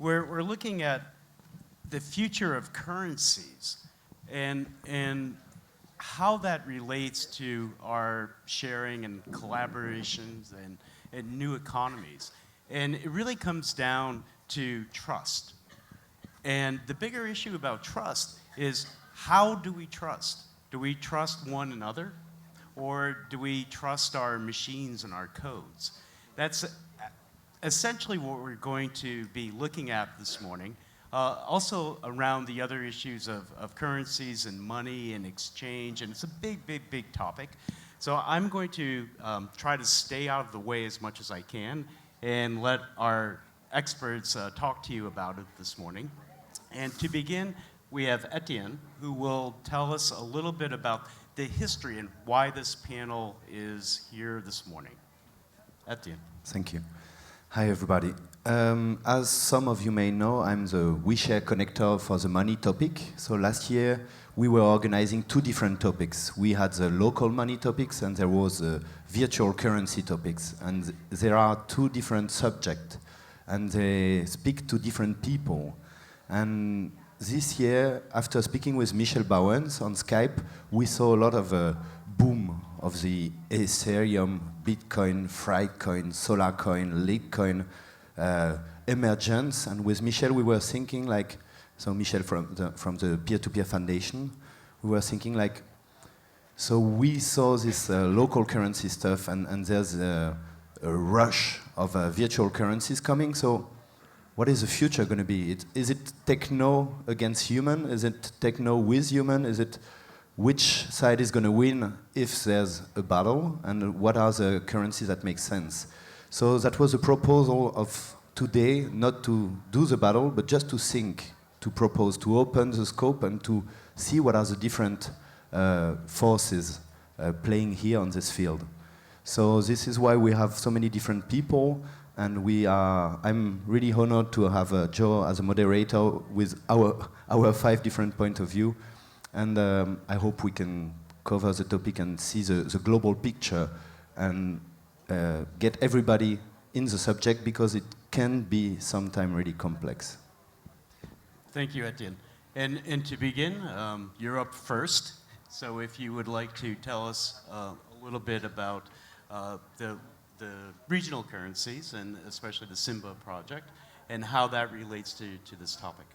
we're looking at the future of currencies and how that relates to our sharing and collaborations and new economies. And it really comes down to trust. And the bigger issue about trust is, how do we trust? Do we trust one another? Or do we trust our machines and our codes? That's essentially what we're going to be looking at this morning. Also around the other issues of currencies and money and exchange, and it's a big topic. So I'm going to try to stay out of the way as much as I can and let our experts talk to you about it this morning. And to begin, we have Etienne, who will tell us a little bit about the history and why this panel is here this morning. Etienne. Thank you. Hi, everybody. As some of you may know, I'm the WeShare connector for the money topic. So last year, we were organizing two different topics. We had the local money topics, and there was the virtual currency topics. And there are two different subjects, and they speak to different people. And this year, after speaking with Michel Bowens on Skype, we saw a lot of boom of the Ethereum, Bitcoin, Frycoin, Solarcoin, Litecoin emergence. And with Michel, we were thinking like, so Michel from the Peer-to-Peer Foundation, we were thinking like, so we saw this local currency stuff, and there's a rush of virtual currencies coming. So what is the future going to be? Is it techno against human? Is it techno with human? Is it which side is going to win if there's a battle? And what are the currencies that make sense? So that was a proposal of today, not to do the battle, but just to think, to propose, to open the scope and to see what are the different forces playing here on this field. So this is why we have so many different people. And I'm really honored to have Joe as a moderator with our 5 different points of view. And I hope we can cover the topic and see the global picture and get everybody in the subject, because it can be sometimes really complex. Thank you, Etienne. And to begin, you're up first. So if you would like to tell us a little bit about the regional currencies, and especially the Simba project, and how that relates to this topic.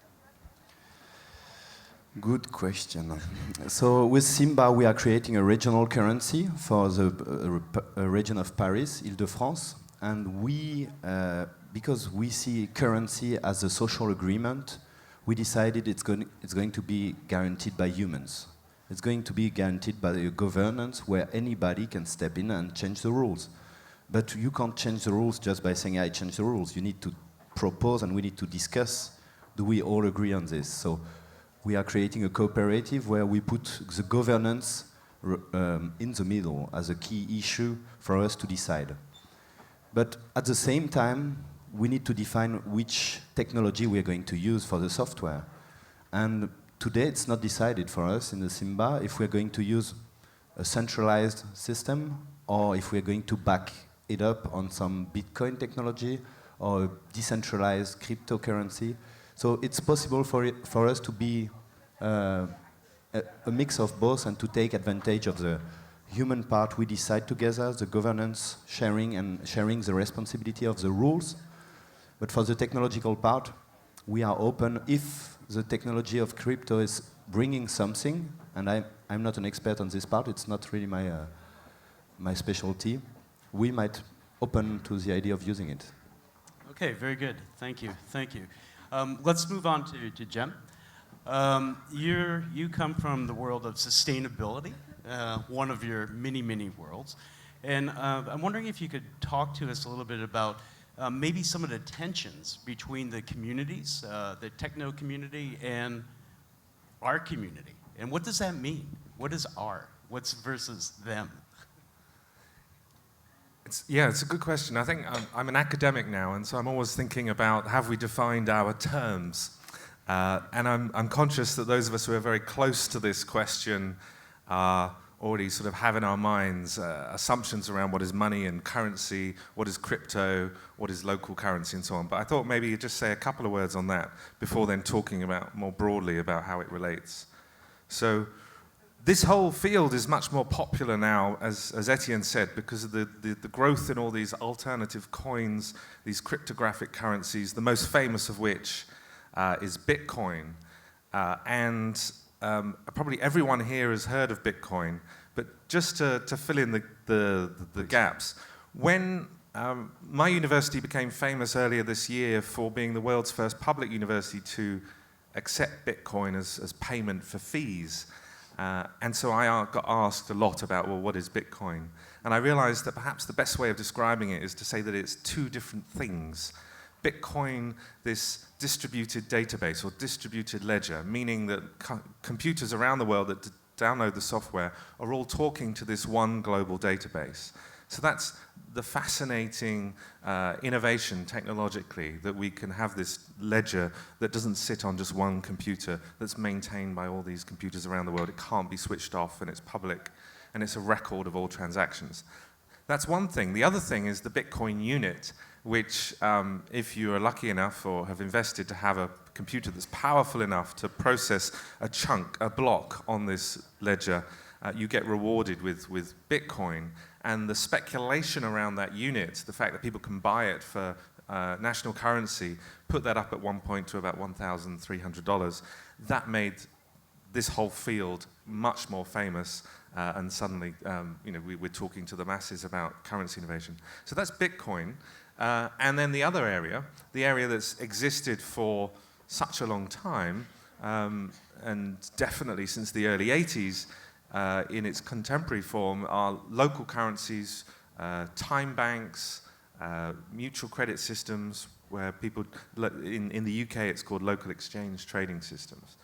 Good question. So with Simba, we are creating a regional currency for the region of Paris, Île-de-France. And we, because we see currency as a social agreement, we decided it's going to be guaranteed by humans. It's going to be guaranteed by a governance where anybody can step in and change the rules. But you can't change the rules just by saying, I change the rules. You need to propose, and we need to discuss, do we all agree on this? So we are creating a cooperative where we put the governance in the middle as a key issue for us to decide. But at the same time, we need to define which technology we are going to use for the software. And today it's not decided for us in the Simba if we're going to use a centralized system or if we're going to back it up on some Bitcoin technology or a decentralized cryptocurrency. So it's possible for us to be a mix of both and to take advantage of the human part we decide together, the governance sharing and sharing the responsibility of the rules. But for the technological part, we are open if the technology of crypto is bringing something, and I'm not an expert on this part, it's not really my specialty. We might open to the idea of using it. Okay, very good. Thank you. Thank you. Let's move on to Jem. You come from the world of sustainability, one of your many worlds. And I'm wondering if you could talk to us a little bit about maybe some of the tensions between the communities, the techno community and our community. And what does that mean? What is our? What's versus them? It's a good question. I think I'm an academic now, and so I'm always thinking about, have we defined our terms? And I'm conscious that those of us who are very close to this question already sort of have in our minds assumptions around what is money and currency, what is crypto, what is local currency, and so on. But I thought maybe you'd just say a couple of words on that before then talking about more broadly about how it relates. So this whole field is much more popular now, as Etienne said, because of the growth in all these alternative coins, these cryptographic currencies, the most famous of which is Bitcoin. Probably everyone here has heard of Bitcoin, but just to fill in the gaps, when my university became famous earlier this year for being the world's first public university to accept Bitcoin as payment for fees, and so I got asked a lot about, well, what is Bitcoin? And I realized that perhaps the best way of describing it is to say that it's two different things. Bitcoin, this distributed database or distributed ledger, meaning that computers around the world that download the software are all talking to this one global database. So that's the fascinating innovation technologically, that we can have this ledger that doesn't sit on just one computer, that's maintained by all these computers around the world. It can't be switched off, and it's public, and it's a record of all transactions. That's one thing. The other thing is the Bitcoin unit, which if you are lucky enough or have invested to have a computer that's powerful enough to process a block on this ledger, you get rewarded with Bitcoin. And the speculation around that unit, the fact that people can buy it for national currency, put that up at one point to about $1,300. That made this whole field much more famous, and suddenly we're talking to the masses about currency innovation. So that's Bitcoin. And then the other area, the area that's existed for such a long time, and definitely since the early 80s, in its contemporary form, are local currencies, time banks, mutual credit systems, where people, in the UK it's called local exchange trading systems.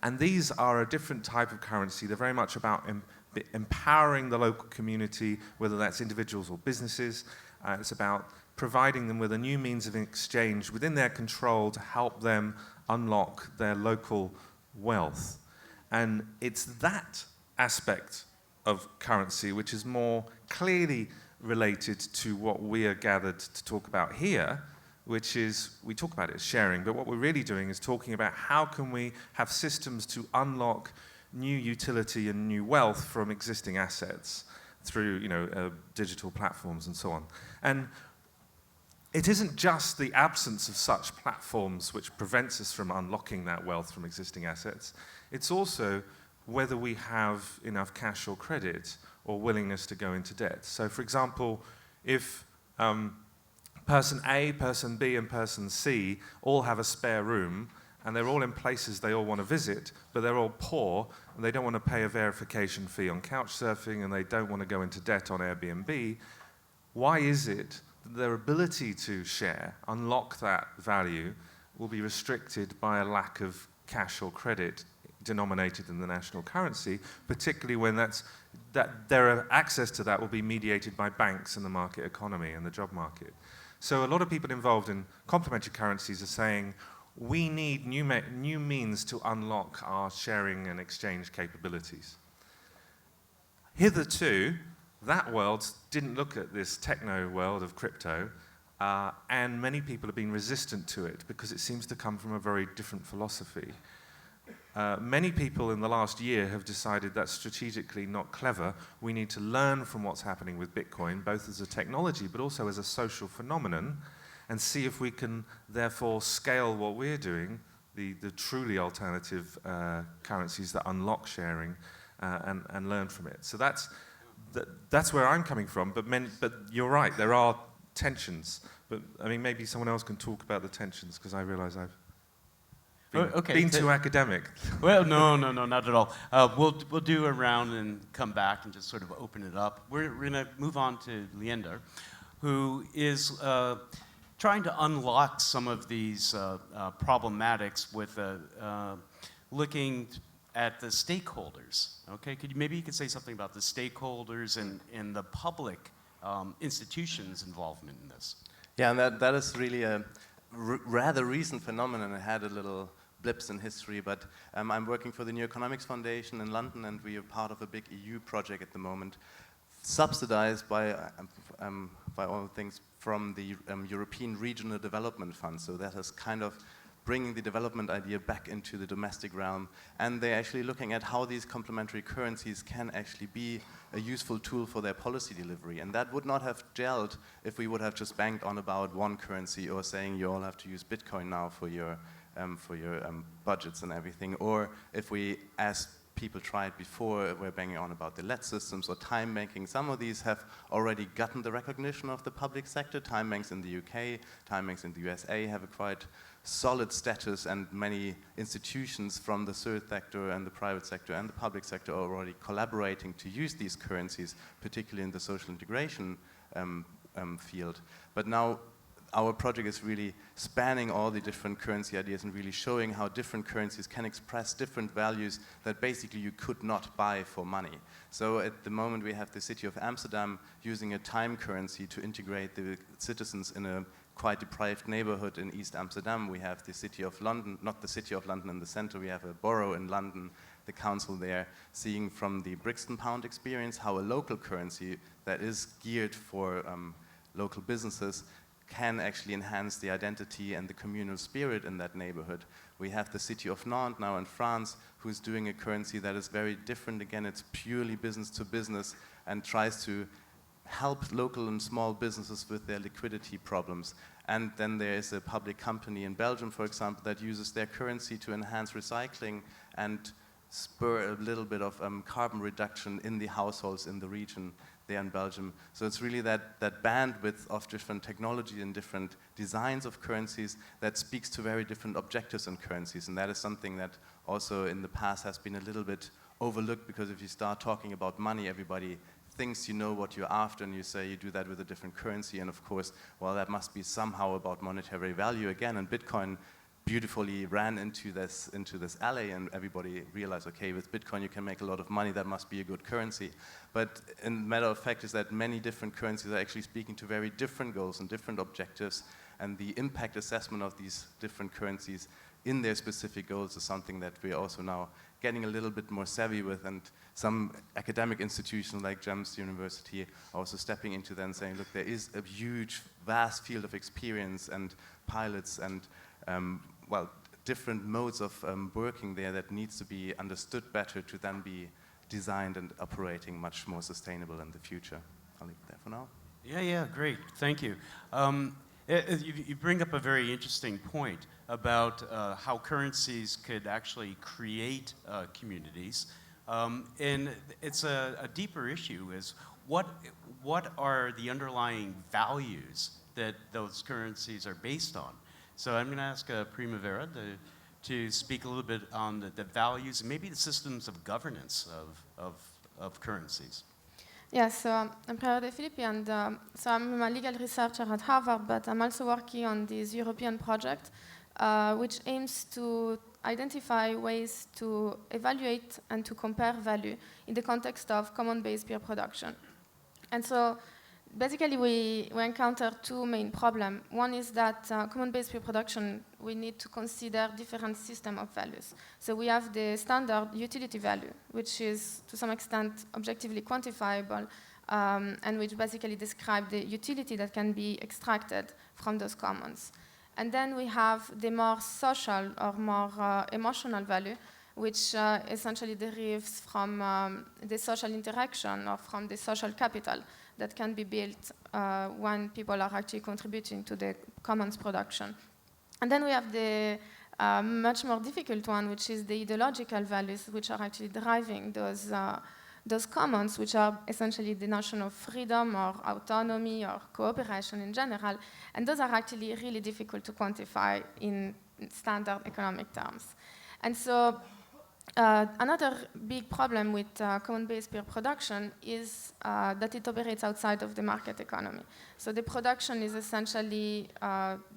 And these are a different type of currency. They're very much about empowering the local community, whether that's individuals or businesses. It's about providing them with a new means of exchange within their control to help them unlock their local wealth. And it's that aspect of currency which is more clearly related to what we are gathered to talk about here, which is, we talk about it as sharing, but what we're really doing is talking about how can we have systems to unlock new utility and new wealth from existing assets through digital platforms and so on. And it isn't just the absence of such platforms which prevents us from unlocking that wealth from existing assets. It's also whether we have enough cash or credit or willingness to go into debt. So, for example, if person A, person B, and person C all have a spare room, and they're all in places they all want to visit, but they're all poor, and they don't want to pay a verification fee on Couchsurfing, and they don't want to go into debt on Airbnb, why is it that their ability to share, unlock that value, will be restricted by a lack of cash or credit denominated in the national currency, particularly when their access to that will be mediated by banks and the market economy and the job market. So a lot of people involved in complementary currencies are saying, we need new means to unlock our sharing and exchange capabilities. Hitherto, that world didn't look at this techno world of crypto, and many people have been resistant to it because it seems to come from a very different philosophy. Many people in the last year have decided that's strategically not clever. We need to learn from what's happening with Bitcoin, both as a technology but also as a social phenomenon, and see if we can therefore scale what we're doing, the truly alternative currencies that unlock sharing, and learn from it. So that's where I'm coming from, but you're right, there are tensions. But I mean, maybe someone else can talk about the tensions, because I realize I've been too academic. Well, no, not at all. We'll do a round and come back and just sort of open it up. We're going to move on to Leander, who is trying to unlock some of these problematics with looking at the stakeholders. Okay, maybe you could say something about the stakeholders and the public institutions' involvement in this. Yeah, and that is really a rather recent phenomenon. I had a little blips in history, but I'm working for the New Economics Foundation in London, and we are part of a big EU project at the moment, subsidized by all things from the European Regional Development Fund. So that is kind of bringing the development idea back into the domestic realm, and they're actually looking at how these complementary currencies can actually be a useful tool for their policy delivery. And that would not have gelled if we would have just banked on about one currency, or saying you all have to use Bitcoin now for your budgets and everything, or if we, as people tried before, we're banging on about the LED systems or time banking. Some of these have already gotten the recognition of the public sector. Time banks in the UK, time banks in the USA have a quite solid status, and many institutions from the third sector and the private sector and the public sector are already collaborating to use these currencies, particularly in the social integration field. But now our project is really spanning all the different currency ideas and really showing how different currencies can express different values that basically you could not buy for money. So at the moment we have the city of Amsterdam using a time currency to integrate the citizens in a quite deprived neighborhood in East Amsterdam. We have the city of London, not the city of London in the center, we have a borough in London, the council there, seeing from the Brixton pound experience how a local currency that is geared for local businesses can actually enhance the identity and the communal spirit in that neighborhood. We have the city of Nantes now in France, who's doing a currency that is very different. Again, it's purely business to business and tries to help local and small businesses with their liquidity problems. And then there is a public company in Belgium, for example, that uses their currency to enhance recycling and spur a little bit of carbon reduction in the households in the region there in Belgium. So it's really that bandwidth of different technology and different designs of currencies that speaks to very different objectives in currencies. And that is something that also in the past has been a little bit overlooked, because if you start talking about money, everybody thinks you know what you're after, and you say you do that with a different currency. And of course, well, that must be somehow about monetary value again. And Bitcoin beautifully ran into this alley, and everybody realized, okay, with Bitcoin you can make a lot of money, that must be a good currency. But in matter of fact is that many different currencies are actually speaking to very different goals and different objectives, and the impact assessment of these different currencies in their specific goals is something that we're also now getting a little bit more savvy with, and some academic institutions like GEMS University are also stepping into that and saying, look, there is a huge, vast field of experience and pilots and well, different modes of working there that needs to be understood better to then be designed and operating much more sustainable in the future. I'll leave it there for now. Yeah, great, thank you. You bring up a very interesting point about how currencies could actually create communities. And it's a deeper issue, is what are the underlying values that those currencies are based on? So I'm going to ask Primavera to speak a little bit on the values and maybe the systems of governance of currencies. Yeah, so I'm Primavera De Filippi, and so I'm a legal researcher at Harvard, but I'm also working on this European project, which aims to identify ways to evaluate and to compare value in the context of common-based peer production. And so basically, we encounter two main problems. One is that common-based peer production, we need to consider different systems of values. So we have the standard utility value, which is to some extent objectively quantifiable, and which basically describe the utility that can be extracted from those commons. And then we have the more social or more emotional value, which essentially derives from the social interaction or from the social capital that can be built when people are actually contributing to the commons production. And then we have the much more difficult one, which is the ideological values, which are actually driving those commons, which are essentially the notion of freedom or autonomy or cooperation in general. And those are actually really difficult to quantify in standard economic terms. And so another big problem with common-based peer production is that it operates outside of the market economy. So the production is essentially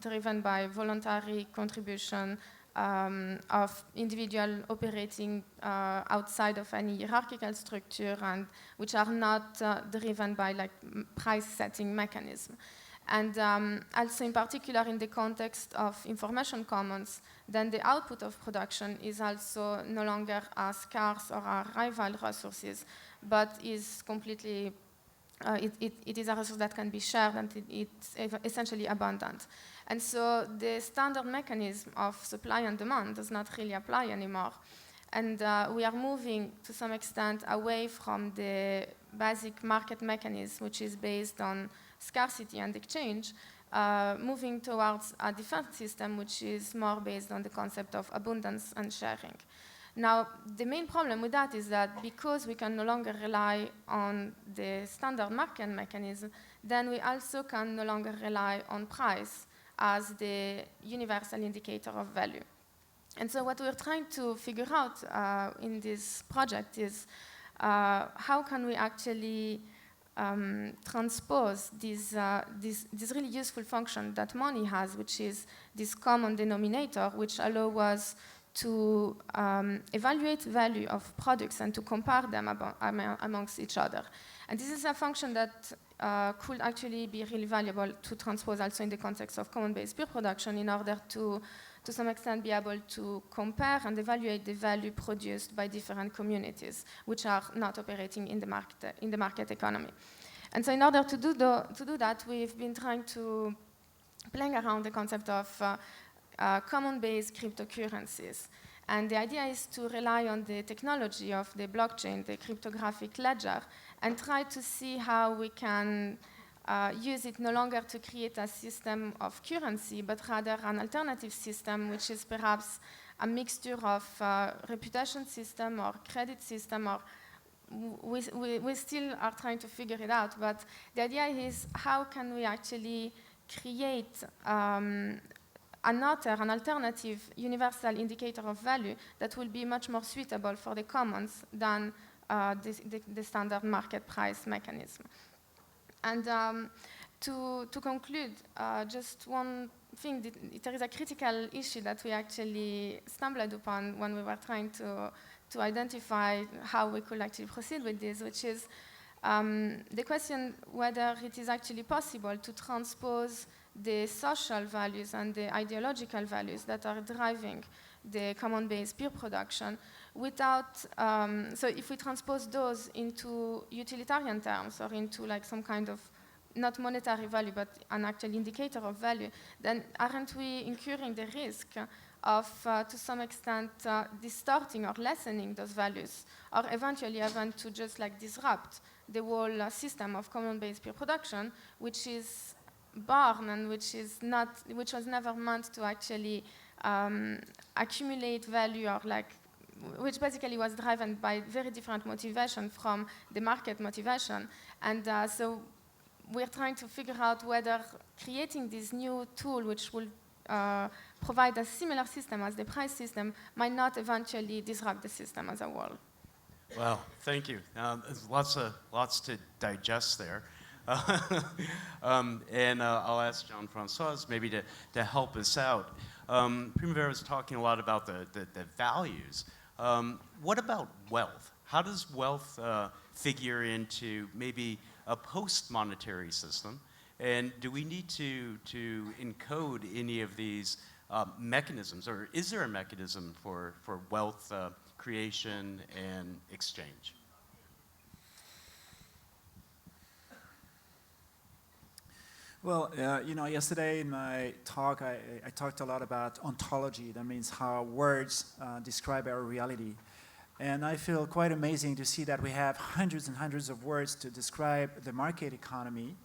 driven by voluntary contribution of individual operating outside of any hierarchical structure, and which are not driven by like price-setting mechanism. And also in particular in the context of information commons, then the output of production is also no longer a scarce or a rival resources, but is completely, it is a resource that can be shared and it's essentially abundant. And so the standard mechanism of supply and demand does not really apply anymore. And we are moving to some extent away from the basic market mechanism, which is based on scarcity and exchange, moving towards a defense system, which is more based on the concept of abundance and sharing. Now, the main problem with that is that because we can no longer rely on the standard market mechanism, then we also can no longer rely on price as the universal indicator of value. And so what we're trying to figure out in this project is how can we actually transpose this really useful function that money has, which is this common denominator, which allows us to evaluate value of products and to compare them amongst each other. And this is a function that could actually be really valuable to transpose also in the context of common-based peer production in order to some extent be able to compare and evaluate the value produced by different communities which are not operating in the market economy. And so in order to do that, we've been trying to playing around the concept of common-based cryptocurrencies. And the idea is to rely on the technology of the blockchain, the cryptographic ledger, and try to see how we can use it no longer to create a system of currency, but rather an alternative system, which is perhaps a mixture of reputation system or credit system, or we still are trying to figure it out. But the idea is how can we actually create an alternative universal indicator of value that will be much more suitable for the commons than the standard market price mechanism. And to conclude, just one thing, there is a critical issue that we actually stumbled upon when we were trying to identify how we could actually proceed with this, which is the question whether it is actually possible to transpose the social values and the ideological values that are driving the common-based peer production without, so if we transpose those into utilitarian terms or into like some kind of not monetary value but an actual indicator of value, then aren't we incurring the risk of, to some extent, distorting or lessening those values, or eventually even to just like disrupt the whole system of common-based peer production, which is born and which was never meant to actually accumulate value, or like, which basically was driven by very different motivation from the market motivation. And so we're trying to figure out whether creating this new tool, which will provide a similar system as the price system, might not eventually disrupt the system as a whole. Well, thank you. There's lots to digest there. And I'll ask Jean-François maybe to help us out. Primavera was talking a lot about the values. What about wealth? How does wealth figure into maybe a post-monetary system? And do we need to encode any of these mechanisms, or is there a mechanism for wealth creation and exchange? Well, yesterday in my talk, I talked a lot about ontology. That means how words describe our reality. And I feel quite amazing to see that we have hundreds and hundreds of words to describe the market economy.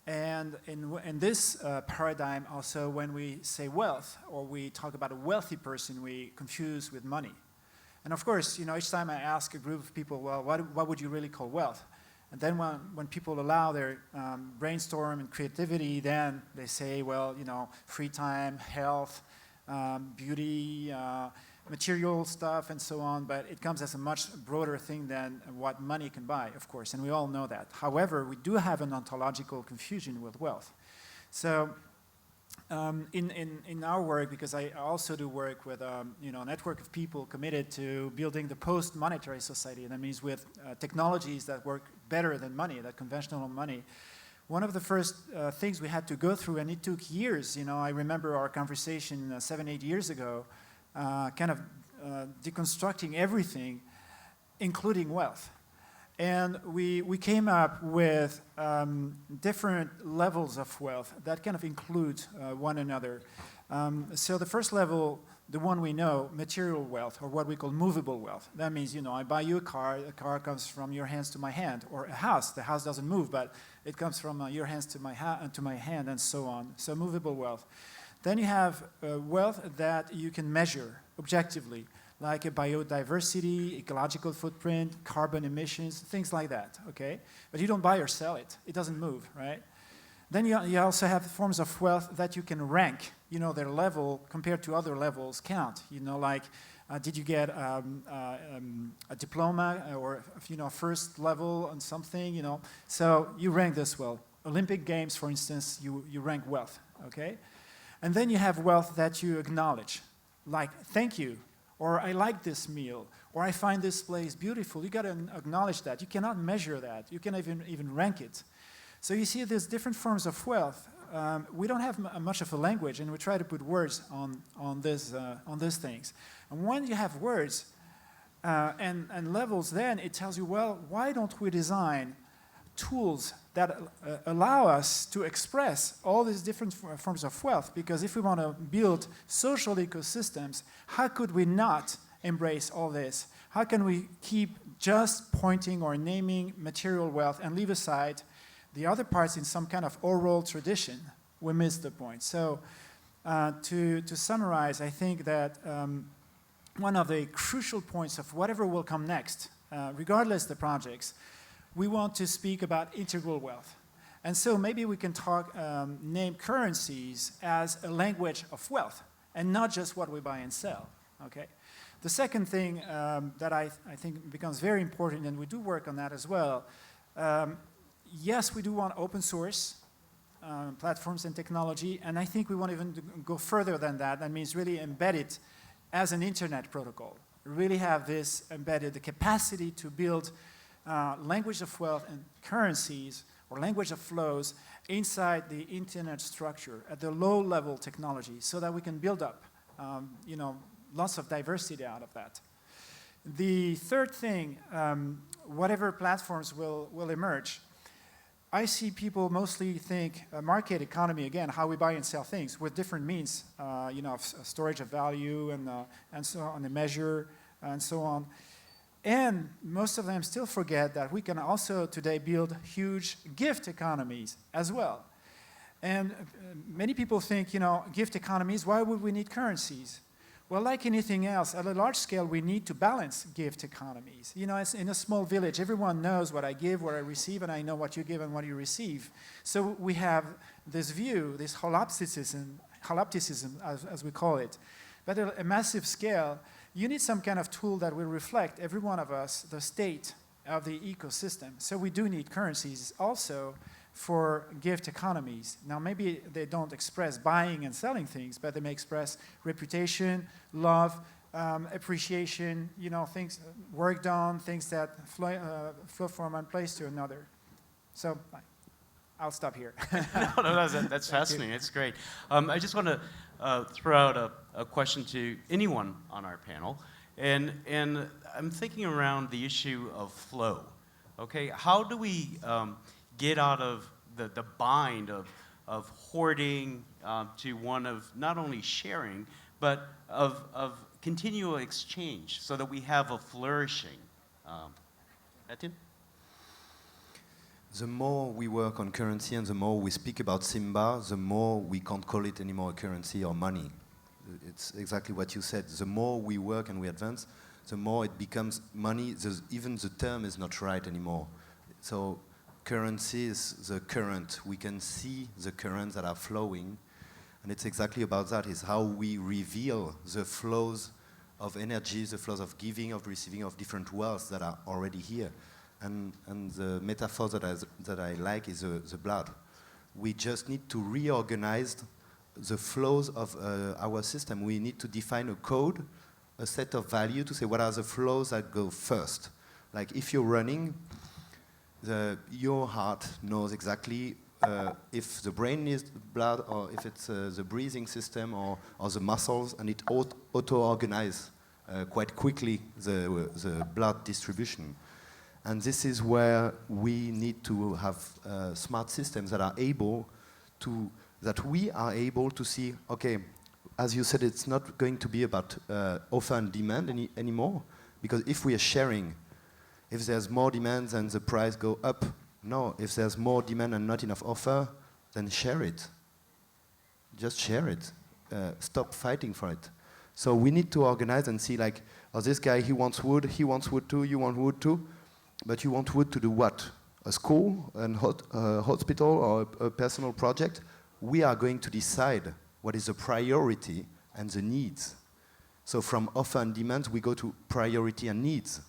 And in this paradigm also, when we say wealth, or we talk about a wealthy person, we confuse with money. And of course, each time I ask a group of people, well, what would you really call wealth? And then when people allow their brainstorm and creativity, then they say, well, free time, health, beauty, material stuff, and so on. But it comes as a much broader thing than what money can buy, of course, and we all know that. However, we do have an ontological confusion with wealth. So in our work, because I also do work with a network of people committed to building the post-monetary society, that means with technologies that work better than money, that conventional money, one of the first things we had to go through, and it took years. I remember our conversation 7, 8 years ago, kind of deconstructing everything, including wealth. And we came up with different levels of wealth that kind of include one another. So the first level, the one we know, material wealth, or what we call movable wealth. That means, I buy you a car comes from your hands to my hand, or a house. The house doesn't move, but it comes from your hands to my hand, and so on. So movable wealth. Then you have wealth that you can measure objectively, like a biodiversity, ecological footprint, carbon emissions, things like that, okay? But you don't buy or sell it. It doesn't move, right? Then you also have forms of wealth that you can rank. Their level compared to other levels count. Like, did you get a diploma or, first level on something, So you rank this well. Olympic Games, for instance, you rank wealth, okay? And then you have wealth that you acknowledge, like, thank you, or I like this meal, or I find this place beautiful. You got to acknowledge that. You cannot measure that. You cannot even rank it. So you see there's different forms of wealth. We don't have much of a language, and we try to put words on these things. And when you have words and levels, then it tells you, well, why don't we design tools that allow us to express all these different forms of wealth? Because if we want to build social ecosystems, how could we not embrace all this? How can we keep just pointing or naming material wealth and leave aside the other parts in some kind of oral tradition? We miss the point. So to summarize, I think that one of the crucial points of whatever will come next, regardless the projects, we want to speak about integral wealth. And so maybe we can name currencies as a language of wealth, and not just what we buy and sell, okay? The second thing that I think becomes very important, and we do work on that as well, yes, we do want open source platforms and technology, and I think we want to even go further than that. That means really embed it as an internet protocol. Really have this embedded, the capacity to build language of wealth and currencies, or language of flows, inside the internet structure at the low-level technology, so that we can build up, lots of diversity out of that. The third thing, whatever platforms will emerge, I see people mostly think market economy, again, how we buy and sell things with different means, of storage of value and so on, the measure, and so on. And most of them still forget that we can also today build huge gift economies as well. And many people think, gift economies, why would we need currencies? Well, like anything else, at a large scale, we need to balance gift economies. It's in a small village, everyone knows what I give, what I receive, and I know what you give and what you receive. So we have this view, this holopticism as we call it. But at a massive scale, you need some kind of tool that will reflect, every one of us, the state of the ecosystem. So we do need currencies also for gift economies. Now, maybe they don't express buying and selling things, but they may express reputation, love, appreciation, things, work done, things that flow from one place to another. So I'll stop here. No, that's fascinating. It's great. I just want to throw out a question to anyone on our panel, and I'm thinking around the issue of flow. Okay, how do we get out of the bind of hoarding to one of not only sharing, but of continual exchange, so that we have a flourishing? Etienne? The more we work on currency and the more we speak about Simba, the more we can't call it anymore a currency or money. It's exactly what you said. The more we work and we advance, the more it becomes money. Even the term is not right anymore. So currency is the current. We can see the currents that are flowing, and it's exactly about that, is how we reveal the flows of energy, the flows of giving, of receiving, of different wealths that are already here. And the metaphor that I like is the blood. We just need to reorganize the flows of our system. We need to define a code, a set of value to say what are the flows that go first. Like if you're running, your heart knows exactly if the brain needs blood, or if it's the breathing system, or the muscles, and it auto-organize quite quickly the blood distribution. And this is where we need to have smart systems that are able to, that we are able to see, okay, as you said, it's not going to be about offer and demand anymore, because if we are sharing, if there's more demand, then the price go up. No, if there's more demand and not enough offer, then share it. Just share it. Stop fighting for it. So we need to organize and see, like, oh, this guy, he wants wood too, you want wood too, but you want wood to do what? A school, a hospital, or a personal project? We are going to decide what is the priority and the needs. So from offer and demand, we go to priority and needs.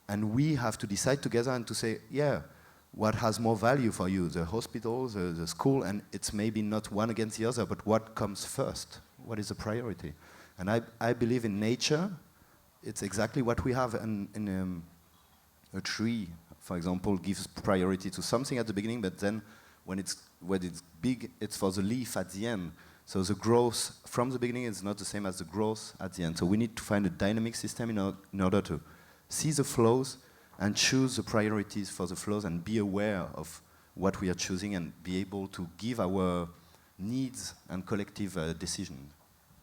And we have to decide together and to say, yeah, what has more value for you, the hospital, the school, and it's maybe not one against the other, but what comes first? What is the priority? And I believe in nature, it's exactly what we have in a tree, for example, gives priority to something at the beginning, but then when it's big, it's for the leaf at the end. So the growth from the beginning is not the same as the growth at the end. So we need to find a dynamic system in order to see the flows and choose the priorities for the flows and be aware of what we are choosing and be able to give our needs and collective decision.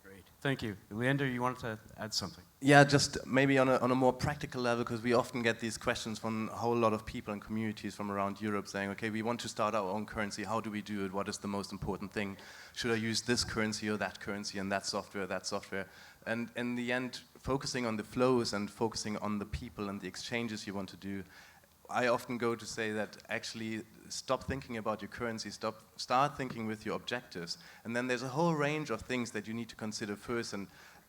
Great. Thank you. Leander, you wanted to add something? Yeah, just maybe on a more practical level, because we often get these questions from a whole lot of people and communities from around Europe saying, okay, we want to start our own currency. How do we do it? What is the most important thing? Should I use this currency or that currency and that software? And in the end, focusing on the flows and focusing on the people and the exchanges you want to do, I often go to say that actually stop thinking about your currency, start thinking with your objectives. And then there's a whole range of things that you need to consider first. And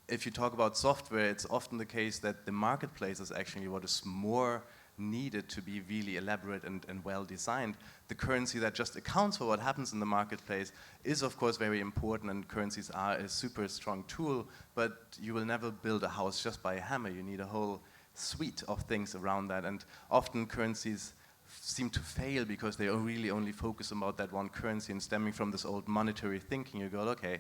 if you talk about software, it's often the case that the marketplace is actually what is more needed to be really elaborate and well designed. The currency that just accounts for what happens in the marketplace is of course very important, and currencies are a super strong tool, but you will never build a house just by a hammer. You need a whole suite of things around that, and often currencies seem to fail because they really only focus about that one currency, and stemming from this old monetary thinking, you go, okay,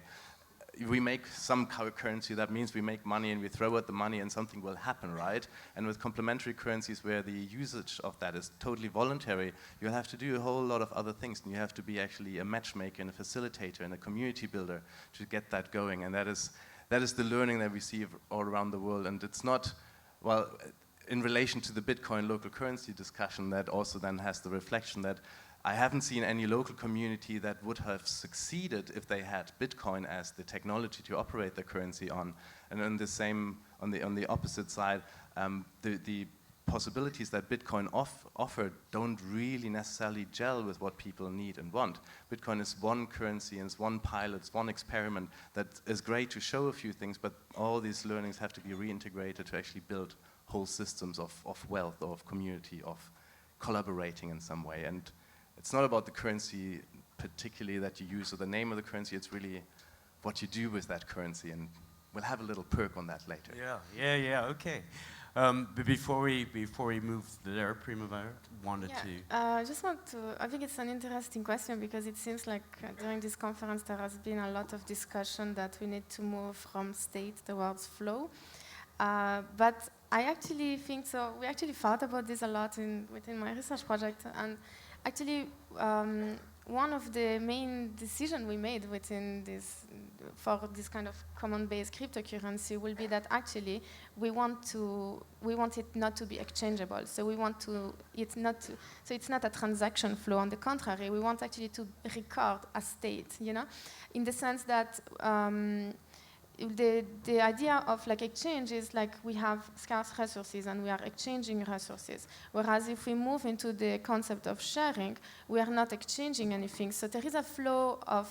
we make some currency, that means we make money and we throw out the money and something will happen, right? And with complementary currencies where the usage of that is totally voluntary, you'll have to do a whole lot of other things, and you have to be actually a matchmaker and a facilitator and a community builder to get that going. And that is the learning that we see all around the world. And it's not, well, in relation to the Bitcoin local currency discussion, that also then has the reflection that I haven't seen any local community that would have succeeded if they had Bitcoin as the technology to operate the currency on. And on the same, on the opposite side, the possibilities that Bitcoin offer don't really necessarily gel with what people need and want. Bitcoin is one currency and it's one pilot, it's one experiment that is great to show a few things, but all these learnings have to be reintegrated to actually build whole systems of wealth, of community, of collaborating in some way. And it's not about the currency particularly that you use or the name of the currency, it's really what you do with that currency, and we'll have a little perk on that later. Yeah, okay. But before we move there, Primavera wanted to... I just want to, I think it's an interesting question because it seems like during this conference there has been a lot of discussion that we need to move from state towards flow. But I actually think so. We actually thought about this a lot within my research project, and actually one of the main decisions we made within this for this kind of common-based cryptocurrency will be that actually we want it not to be exchangeable. So we want it's not a transaction flow. On the contrary, we want actually to record a state. In the sense that. The idea of like exchange is like we have scarce resources and we are exchanging resources. Whereas if we move into the concept of sharing, we are not exchanging anything. So there is a flow of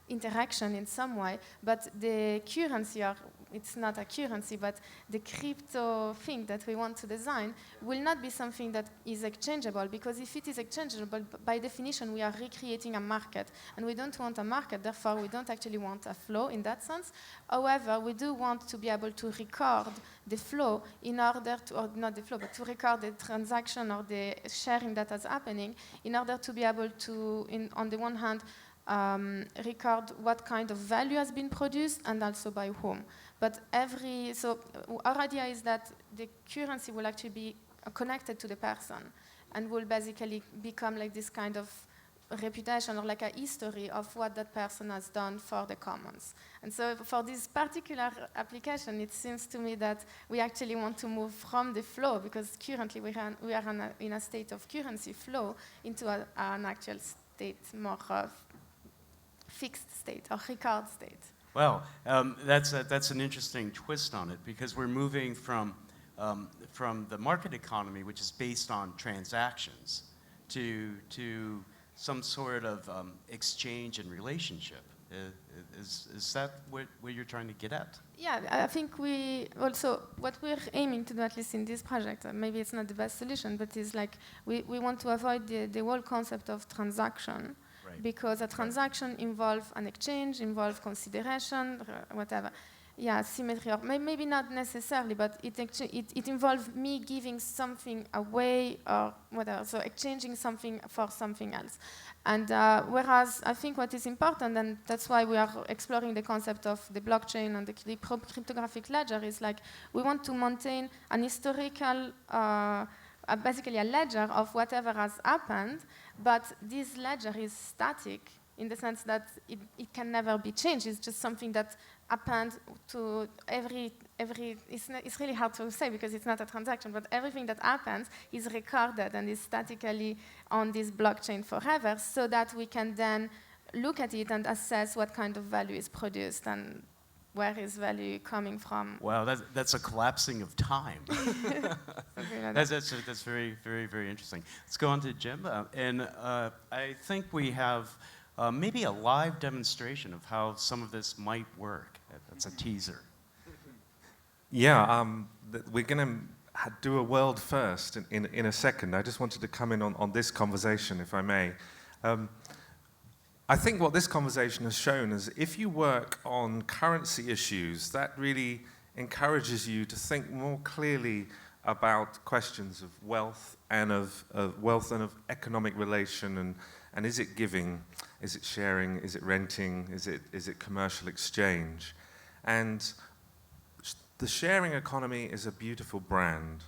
interaction in some way, but the currency are it's not a currency, but the crypto thing that we want to design will not be something that is exchangeable, because if it is exchangeable, by definition, we are recreating a market, and we don't want a market, therefore we don't actually want a flow in that sense. However, we do want to be able to record the flow in order to, or not the flow, but to record the transaction or the sharing that is happening in order to be able to, on the one hand, record what kind of value has been produced and also by whom. But so our idea is that the currency will actually be connected to the person and will basically become like this kind of reputation or like a history of what that person has done for the commons. And so for this particular application, it seems to me that we actually want to move from the flow, because currently we are in a state of currency flow, into an actual state, more of fixed state or record state. Well, that's an interesting twist on it, because we're moving from the market economy, which is based on transactions, to some sort of exchange and relationship. Is that what you're trying to get at? Yeah, I think we also, what we're aiming to do, at least in this project, maybe it's not the best solution, but it's like we want to avoid the whole concept of transaction. Right. Because a transaction involves an exchange, involves consideration, whatever. Yeah, symmetry, or maybe not necessarily, but it involves me giving something away or whatever, so exchanging something for something else. And whereas I think what is important, and that's why we are exploring the concept of the blockchain and the cryptographic ledger, is like we want to maintain an historical, basically a ledger of whatever has happened, but this ledger is static in the sense that it can never be changed. It's just something that happened to every it's really hard to say because it's not a transaction, but everything that happens is recorded and is statically on this blockchain forever, so that we can then look at it and assess what kind of value is produced and where is value coming from. Wow, that's a collapsing of time. That's very, very, very interesting. Let's go on to Jim. I think we have maybe a live demonstration of how some of this might work. That's a teaser. Yeah, we're going to do a world first in a second. I just wanted to come in on this conversation, if I may. I think what this conversation has shown is if you work on currency issues, that really encourages you to think more clearly about questions of wealth and of economic relation, and is it giving, is it sharing, is it renting, is it commercial exchange? And the sharing economy is a beautiful brand.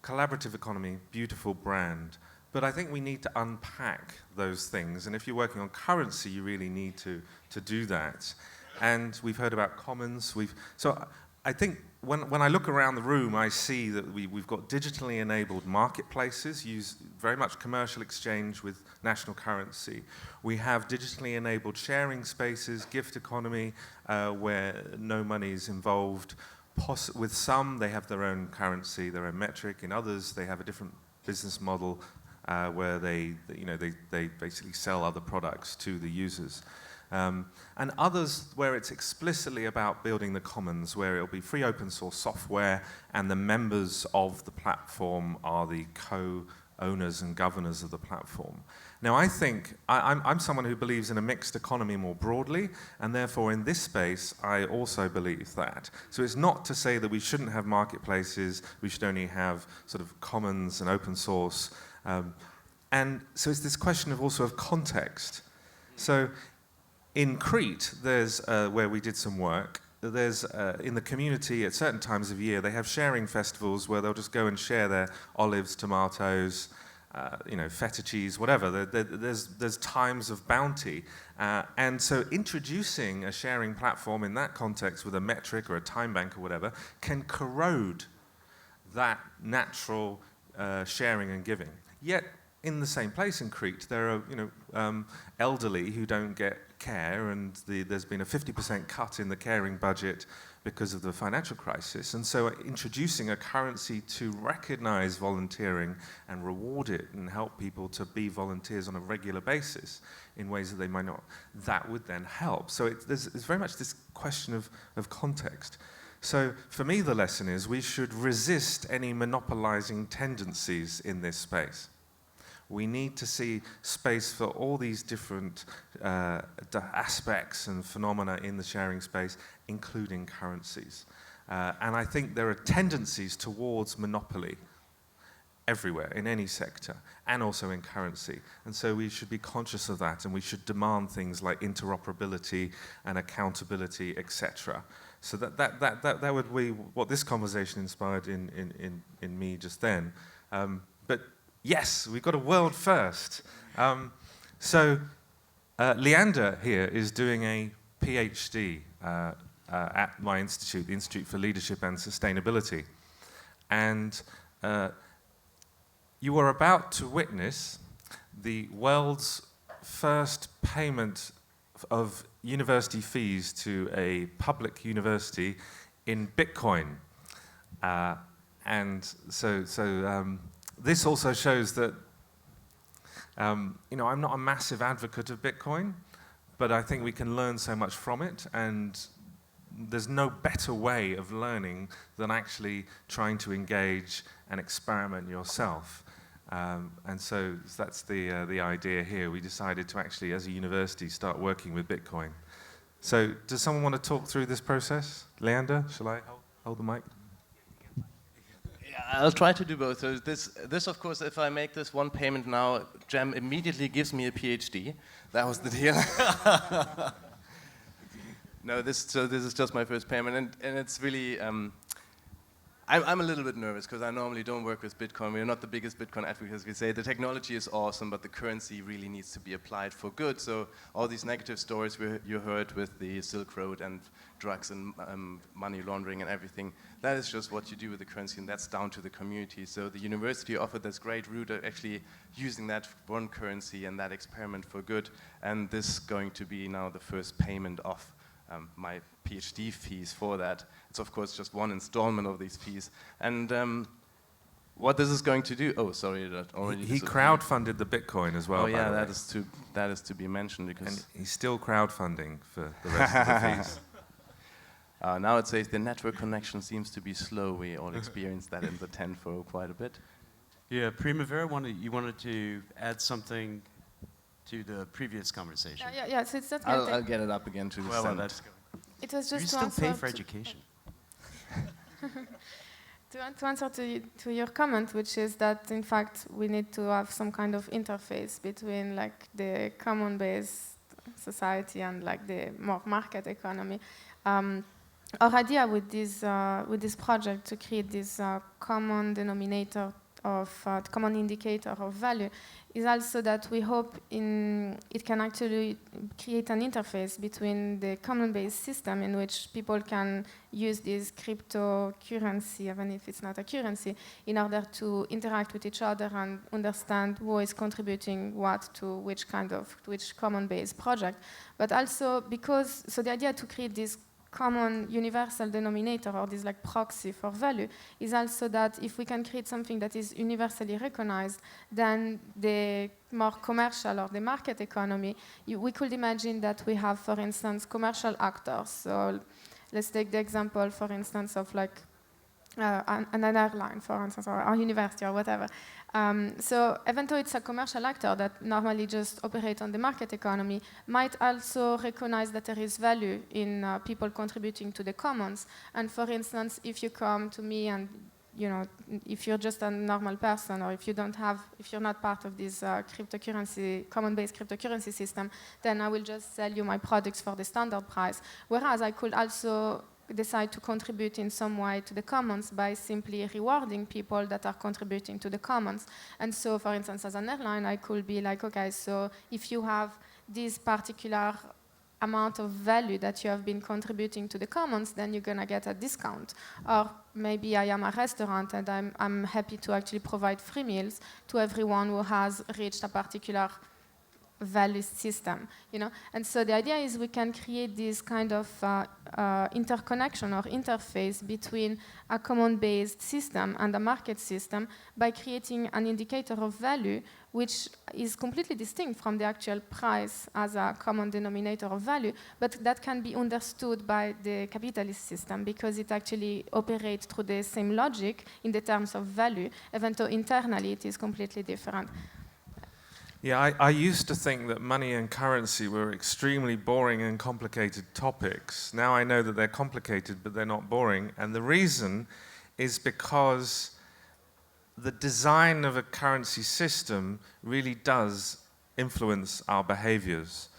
Collaborative economy, beautiful brand. But I think we need to unpack those things. And if you're working on currency, you really need to do that. And we've heard about commons. So I think when I look around the room, I see that we've got digitally enabled marketplaces, use very much commercial exchange with national currency. We have digitally enabled sharing spaces, gift economy, where no money is involved. With some, they have their own currency, their own metric. In others, they have a different business model, where they basically sell other products to the users. And others where it's explicitly about building the commons, where it'll be free open source software and the members of the platform are the co-owners and governors of the platform. Now I think, I'm someone who believes in a mixed economy more broadly, and therefore in this space I also believe that. So it's not to say that we shouldn't have marketplaces, we should only have sort of commons and open source. And so it's this question of also of context. So in Crete, there's where we did some work, there's in the community at certain times of year, they have sharing festivals where they'll just go and share their olives, tomatoes, feta cheese, whatever. There's times of bounty. And so introducing a sharing platform in that context with a metric or a time bank or whatever can corrode that natural sharing and giving. Yet, in the same place in Crete, there are elderly who don't get care, and there's been a 50% cut in the caring budget because of the financial crisis. And so introducing a currency to recognize volunteering and reward it and help people to be volunteers on a regular basis in ways that they might not, that would then help. So it's very much this question of context. So for me, the lesson is we should resist any monopolizing tendencies in this space. We need to see space for all these different aspects and phenomena in the sharing space, including currencies. And I think there are tendencies towards monopoly everywhere, in any sector, and also in currency. And so we should be conscious of that, and we should demand things like interoperability and accountability, etc. So that would be what this conversation inspired in me just then. But yes, we've got a world first. So Leander here is doing a PhD at my institute, the Institute for Leadership and Sustainability. And you are about to witness the world's first payment of university fees to a public university in Bitcoin. And so this also shows that, I'm not a massive advocate of Bitcoin, but I think we can learn so much from it, and there's no better way of learning than actually trying to engage and experiment yourself. And so that's the idea here. We decided to actually, as a university, start working with Bitcoin. So does someone want to talk through this process? Leander, shall I hold the mic? I'll try to do both. So this, of course, if I make this one payment now, Gem immediately gives me a PhD. That was the deal. No, this is just my first payment, and it's really. I'm a little bit nervous because I normally don't work with Bitcoin. We're not the biggest Bitcoin advocates. We say the technology is awesome, but the currency really needs to be applied for good. So all these negative stories you heard with the Silk Road and drugs and money laundering and everything, that is just what you do with the currency, and that's down to the community. So the university offered this great route of actually using that one currency and that experiment for good, and this is going to be now the first payment of my PhD fees for that. It's of course just one installment of these fees. And what this is going to do, oh sorry, that already He crowdfunded the Bitcoin as well. Oh yeah, that is to be mentioned, because and he's still crowdfunding for the rest of the fees. Now it says the network connection seems to be slow. We all experienced that in the tent for quite a bit. Yeah, Primavera, you wanted to add something to the previous conversation. Yeah. So it's not. I'll get it up again to the Well, stand. that's good. It was just You to still answer pay for education. to answer to your comment, which is that in fact we need to have some kind of interface between like the common-based society and like the more market economy. Our idea with this project to create this common denominator of common indicator of value is also that we hope it can actually create an interface between the common-based system in which people can use this cryptocurrency, even if it's not a currency, in order to interact with each other and understand who is contributing what to which common-based project. But also so the idea to create this common universal denominator, or this like proxy for value, is also that if we can create something that is universally recognized, then the more commercial or the market economy, we could imagine that we have, for instance, commercial actors. So let's take the example, for instance, of like an airline, for instance, or a university or whatever. So even though it's a commercial actor that normally just operates on the market economy, might also recognize that there is value in people contributing to the commons. And for instance, if you come to me and if you're just a normal person, or if you're not part of this common-based cryptocurrency system, then I will just sell you my products for the standard price. Whereas I could also decide to contribute in some way to the commons by simply rewarding people that are contributing to the commons. And so, for instance, as an airline, I could be like, okay, so if you have this particular amount of value that you have been contributing to the commons, then you're gonna get a discount. Or maybe I am a restaurant and I'm happy to actually provide free meals to everyone who has reached a particular value system, you know. And so the idea is we can create this kind of interconnection or interface between a common-based system and a market system by creating an indicator of value which is completely distinct from the actual price as a common denominator of value, but that can be understood by the capitalist system because it actually operates through the same logic in the terms of value, even though internally it is completely different. Yeah, I used to think that money and currency were extremely boring and complicated topics. Now I know that they're complicated, but they're not boring. And the reason is because the design of a currency system really does influence our behaviors.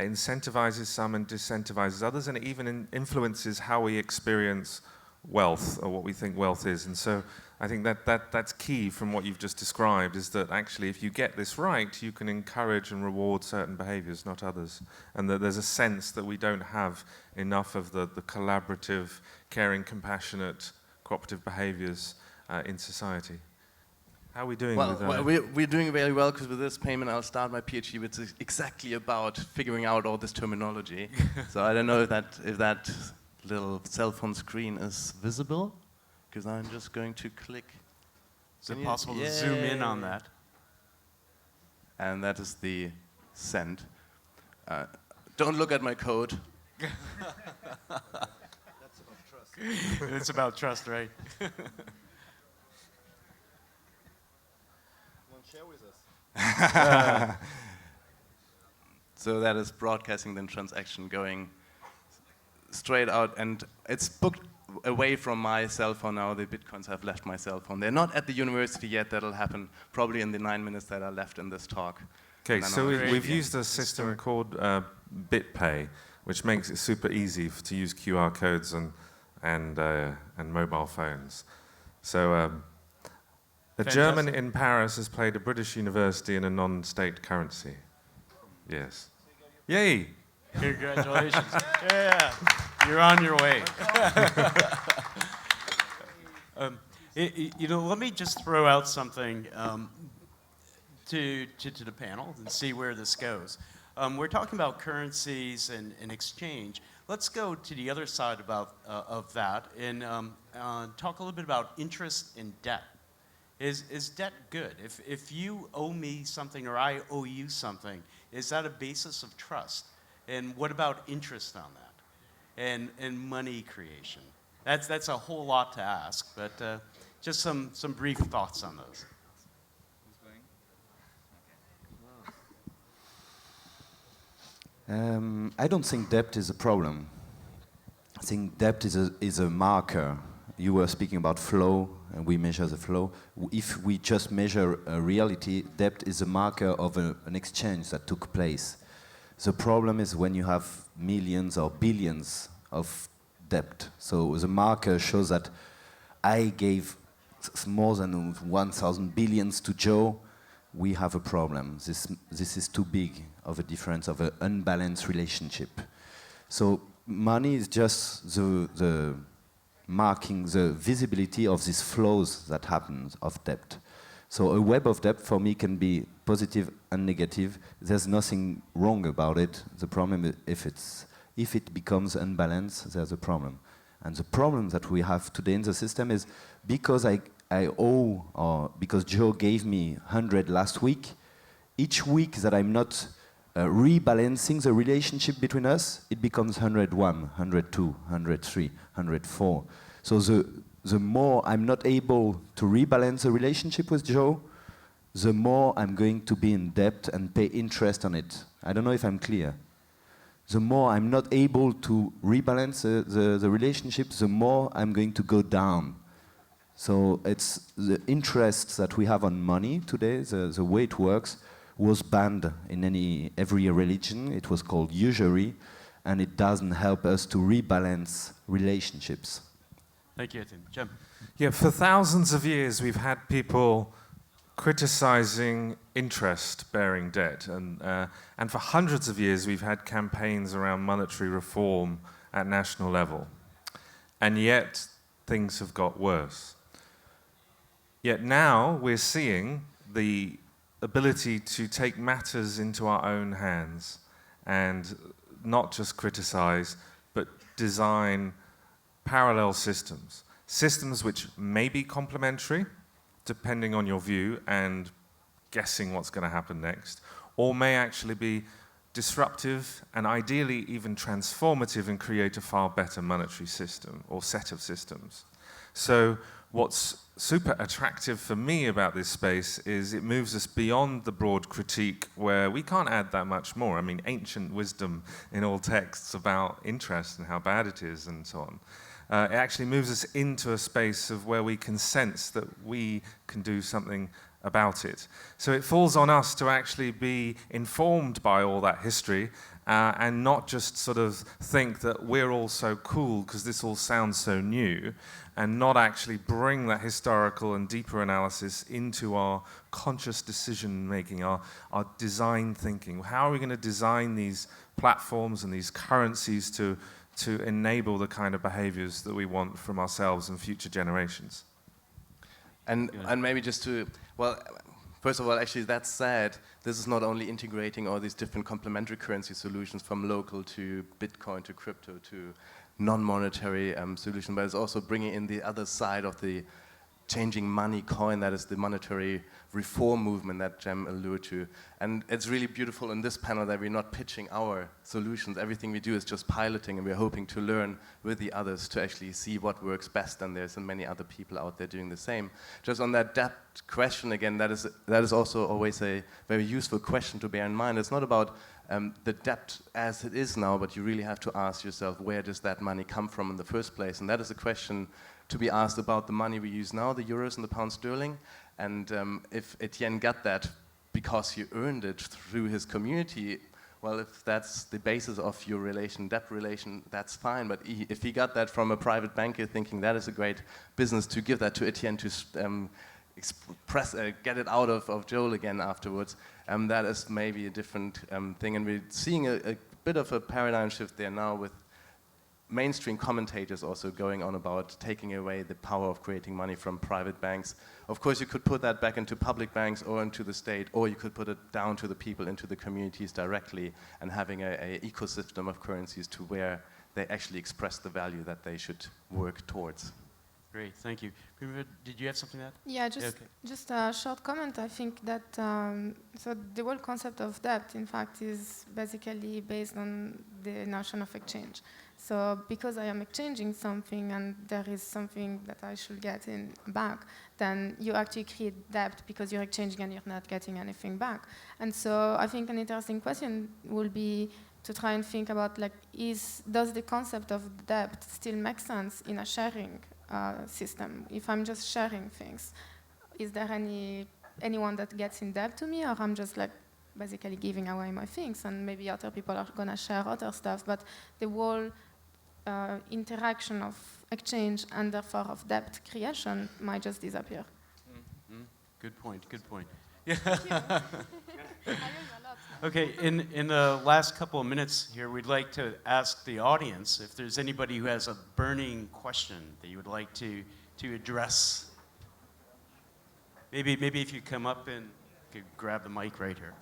It incentivizes some and disincentivizes others, and it even influences how we experience wealth, or what we think wealth is. And so I think that's key from what you've just described, is that actually if you get this right, you can encourage and reward certain behaviors, not others. And that there's a sense that we don't have enough of the collaborative, caring, compassionate, cooperative behaviors in society. How are we doing with that? Well, we're doing very well, because with this payment I'll start my PhD, which is exactly about figuring out all this terminology. So I don't know if that little cell phone screen is visible, because I'm just going to click. Is it possible to zoom in on that? And that is the send. Don't look at my code. It's about trust, right? Share with us. So that is broadcasting the transaction going straight out, and it's booked away from my cell phone now. The bitcoins have left my cell phone. They're not at the university yet. That'll happen probably in the 9 minutes that are left in this talk. Okay, so we've used a system called BitPay, which makes it super easy to use QR codes and mobile phones. So a German in Paris has played a British university in a non-state currency. Yes. Yay! Congratulations. Yeah, you're on your way. Let me just throw out something to the panel and see where this goes. We're talking about currencies and exchange. Let's go to the other side of that and talk a little bit about interest and debt. Is debt good? If you owe me something or I owe you something, is that a basis of trust? And what about interest on that? And money creation? That's a whole lot to ask, but just some brief thoughts on those. I don't think debt is a problem. I think debt is a marker. You were speaking about flow, and we measure the flow. If we just measure a reality, debt is a marker of an exchange that took place. The problem is when you have millions or billions of debt. So the marker shows that I gave more than 1,000 billions to Joe. We have a problem. This is too big of a difference, of an unbalanced relationship. So money is just the marking the visibility of these flows that happen of debt. So a web of debt for me can be positive and negative. There's nothing wrong about it. The problem is if it becomes unbalanced, there's a problem. And the problem that we have today in the system is because I owe, or because Joe gave me 100 last week, each week that I'm not rebalancing the relationship between us, it becomes 101, 102, 103, 104. So the more I'm not able to rebalance the relationship with Joe, the more I'm going to be in debt and pay interest on it. I don't know if I'm clear. The more I'm not able to rebalance the relationship, the more I'm going to go down. So it's the interest that we have on money today, the way it works, was banned in every religion. It was called usury, and it doesn't help us to rebalance relationships. Thank you, Tim. Jim. Yeah, for thousands of years we've had people criticizing interest-bearing debt, and for hundreds of years we've had campaigns around monetary reform at national level, and yet things have got worse. Yet now we're seeing the ability to take matters into our own hands and not just criticize, but design parallel systems. Systems which may be complementary, depending on your view and guessing what's going to happen next, or may actually be disruptive and ideally even transformative and create a far better monetary system or set of systems. So what's super attractive for me about this space is it moves us beyond the broad critique where we can't add that much more. I mean, ancient wisdom in all texts about interest and how bad it is and so on. It actually moves us into a space of where we can sense that we can do something about it. So it falls on us to actually be informed by all that history and not just sort of think that we're all so cool because this all sounds so new, and not actually bring that historical and deeper analysis into our conscious decision making, our design thinking. How are we going to design these platforms and these currencies to enable the kind of behaviors that we want from ourselves and future generations? And maybe just to, well, first of all, actually, that said, this is not only integrating all these different complementary currency solutions from local to Bitcoin to crypto to non-monetary solution, but it's also bringing in the other side of the changing money coin, that is the monetary reform movement that Jem alluded to. And it's really beautiful in this panel that we're not pitching our solutions. Everything we do is just piloting, and we're hoping to learn with the others to actually see what works best, and there's many other people out there doing the same. Just on that debt question again, that is also always a very useful question to bear in mind. It's not about the debt as it is now, but you really have to ask yourself, where does that money come from in the first place? And that is a question to be asked about the money we use now, the euros and the pound sterling. And if Etienne got that because he earned it through his community, well, if that's the basis of your debt relation, that's fine. But if he got that from a private banker thinking that is a great business, to give that to Etienne to get it out of Joel again afterwards, that is maybe a different thing. And we're seeing a bit of a paradigm shift there now, with mainstream commentators also going on about taking away the power of creating money from private banks. Of course, you could put that back into public banks or into the state, or you could put it down to the people, into the communities directly, and having an ecosystem of currencies to where they actually express the value that they should work towards. Great, thank you. Did you have something to add? Yeah, just a short comment. I think that so the whole concept of debt, in fact, is basically based on the notion of exchange. So because I am exchanging something and there is something that I should get in back, then you actually create debt because you're exchanging and you're not getting anything back. And so I think an interesting question will be to try and think about, like, does the concept of debt still make sense in a sharing system? If I'm just sharing things, is there anyone that gets in debt to me, or I'm just like basically giving away my things, and maybe other people are gonna share other stuff, but the whole interaction of exchange and therefore of debt creation might just disappear. Mm-hmm. Good point. Yeah. Okay, in the last couple of minutes here, we'd like to ask the audience if there's anybody who has a burning question that you would like to address. Maybe if you come up and could grab the mic right here.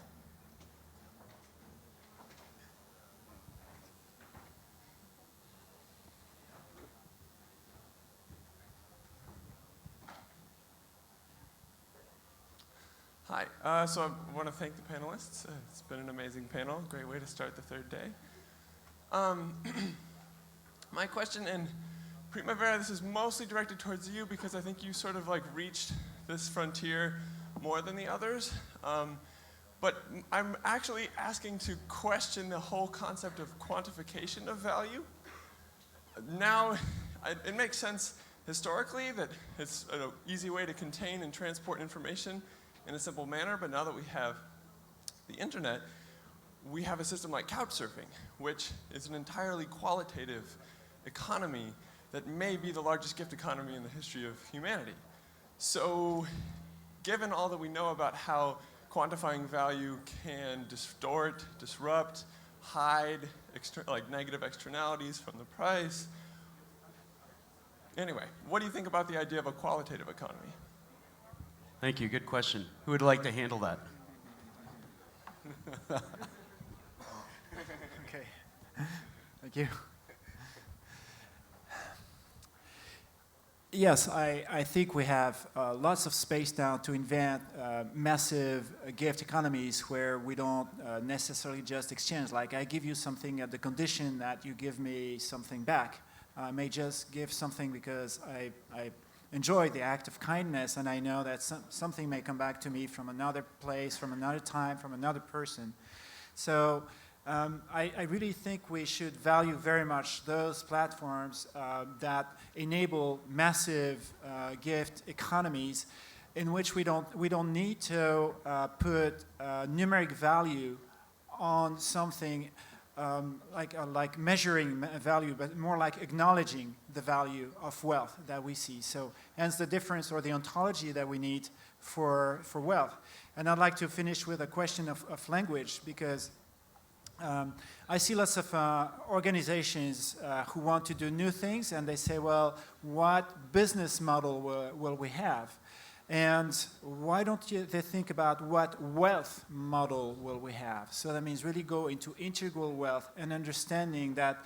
Hi, so I want to thank the panelists. It's been an amazing panel, great way to start the third day. My question, and Primavera, this is mostly directed towards you because I think you sort of like reached this frontier more than the others. But I'm actually asking to question the whole concept of quantification of value. Now, it makes sense historically that it's an easy way to contain and transport information in a simple manner, but now that we have the internet, we have a system like couchsurfing, which is an entirely qualitative economy that may be the largest gift economy in the history of humanity. So, given all that we know about how quantifying value can distort, disrupt, hide like negative externalities from the price, anyway, what do you think about the idea of a qualitative economy? Thank you, good question. Who would like to handle that? Okay. Thank you. Yes, I think we have lots of space now to invent massive gift economies where we don't necessarily just exchange. Like I give you something at the condition that you give me something back. I may just give something because I enjoy the act of kindness and I know that something may come back to me from another place, from another time, from another person. So I really think we should value very much those platforms that enable massive gift economies in which we don't need to put numeric value on something like measuring value, but more like acknowledging the value of wealth that we see. So hence the difference or the ontology that we need for wealth. And I'd like to finish with a question of language because I see lots of organizations who want to do new things and they say, well, what business model will we have? And why don't they think about what wealth model will we have? So that means really go into integral wealth and understanding that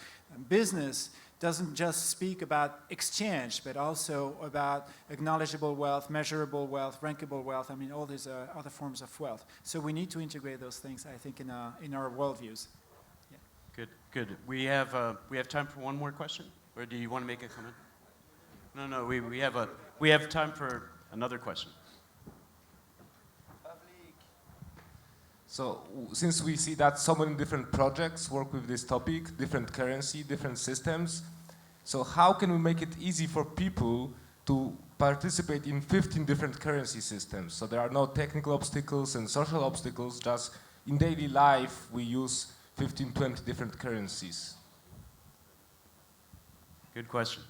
business doesn't just speak about exchange, but also about acknowledgeable wealth, measurable wealth, rankable wealth. I mean, all these other forms of wealth. So we need to integrate those things, I think, in our worldviews. Yeah. Good. We have time for one more question, or do you want to make a comment? No. We have time for another question. So since we see that so many different projects work with this topic, different currency, different systems, so how can we make it easy for people to participate in 15 different currency systems? So there are no technical obstacles and social obstacles, just in daily life we use 15, 20 different currencies. Good question.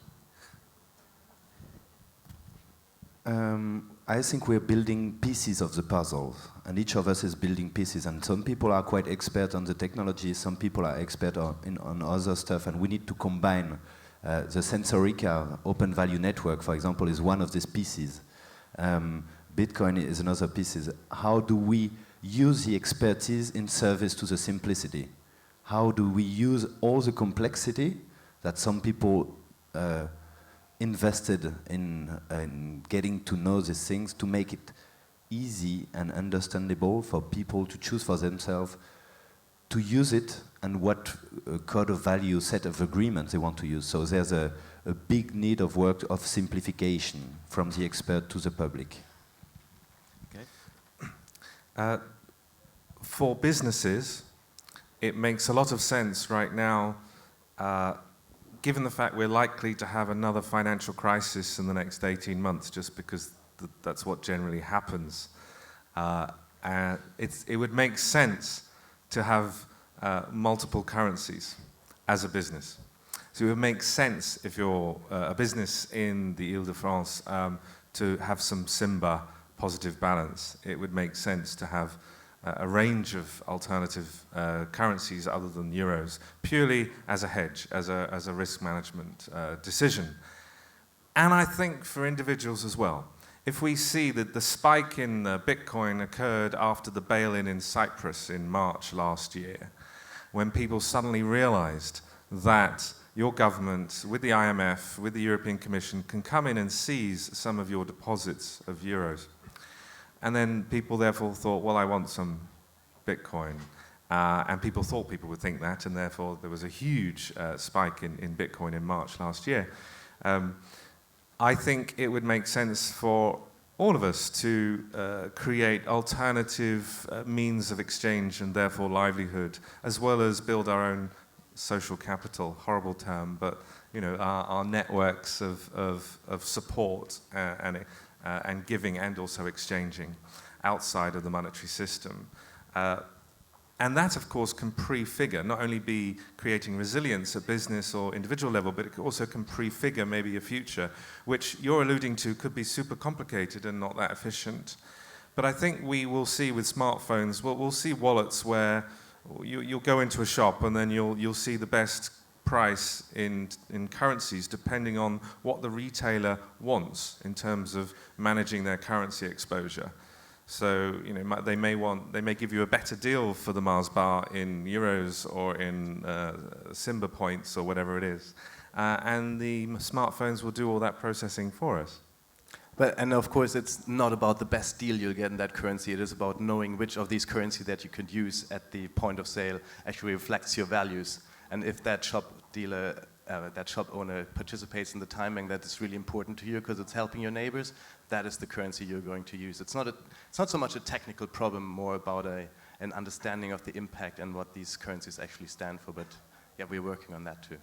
I think we're building pieces of the puzzle, and each of us is building pieces. And some people are quite expert on the technology, some people are expert on other stuff, and we need to combine. The Sensorica Open Value Network, for example, is one of these pieces. Bitcoin is another piece. How do we use the expertise in service to the simplicity? How do we use all the complexity that some people invested in getting to know these things to make it easy and understandable for people to choose for themselves to use it and what code of value set of agreements they want to use. So there's a big need of work of simplification from the expert to the public. Okay. For businesses, it makes a lot of sense right now, given the fact we're likely to have another financial crisis in the next 18 months, just because that's what generally happens. It would make sense to have multiple currencies as a business. So it would make sense if you're a business in the Ile-de-France to have some Simba positive balance. It would make sense to have a range of alternative currencies other than euros, purely as a hedge, as a risk management decision. And I think for individuals as well. If we see that the spike in Bitcoin occurred after the bail-in in Cyprus in March last year, when people suddenly realized that your government, with the IMF, with the European Commission, can come in and seize some of your deposits of euros. And then people therefore thought, well, I want some Bitcoin. And people thought people would think that, and therefore there was a huge spike in Bitcoin in March last year. I think it would make sense for all of us to create alternative means of exchange and therefore livelihood, as well as build our own social capital, horrible term, but you know, our networks of support and giving and also exchanging outside of the monetary system. And that, of course, can prefigure, not only be creating resilience at business or individual level, but it also can prefigure maybe a future, which you're alluding to could be super complicated and not that efficient. But I think we will see with smartphones, we'll see wallets where you'll go into a shop and then you'll see the best price in currencies depending on what the retailer wants in terms of managing their currency exposure. So they may give you a better deal for the Mars bar in euros or in Simba points or whatever it is, and the smartphones will do all that processing for us. And of course, it's not about the best deal you'll get in that currency. It is about knowing which of these currencies that you could use at the point of sale actually reflects your values. And if that shop dealer, that shop owner participates in the timing that is really important to you because it's helping your neighbors, that is the currency you're going to use. It's not so much a technical problem, more about an understanding of the impact and what these currencies actually stand for. But yeah, we're working on that too.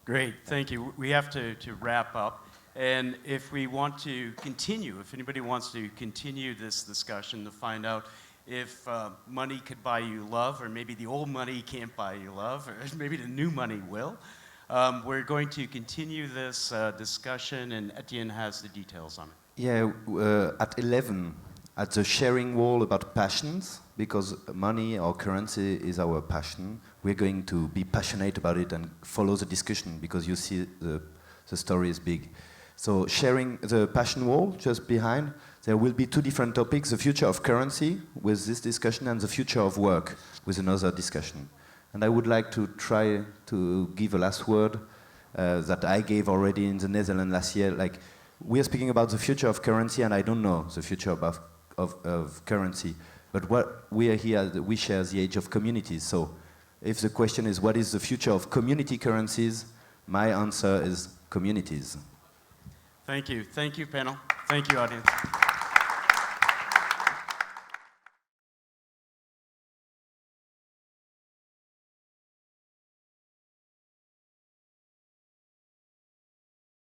Great, thank you. We have to wrap up. And if we want to continue, if anybody wants to continue this discussion to find out if money could buy you love, or maybe the old money can't buy you love, or maybe the new money will, we're going to continue this discussion, and Etienne has the details on it. Yeah, at 11, at the sharing wall about passions, because money or currency is our passion, we're going to be passionate about it and follow the discussion, because you see the story is big. So sharing the passion wall just behind, there will be two different topics, the future of currency with this discussion and the future of work with another discussion. And I would like to try to give a last word that I gave already in the Netherlands last year. Like, we are speaking about the future of currency, and I don't know the future of currency. But what we are here, we share the age of communities. So if the question is what is the future of community currencies, my answer is communities. Thank you, panel. Thank you, audience.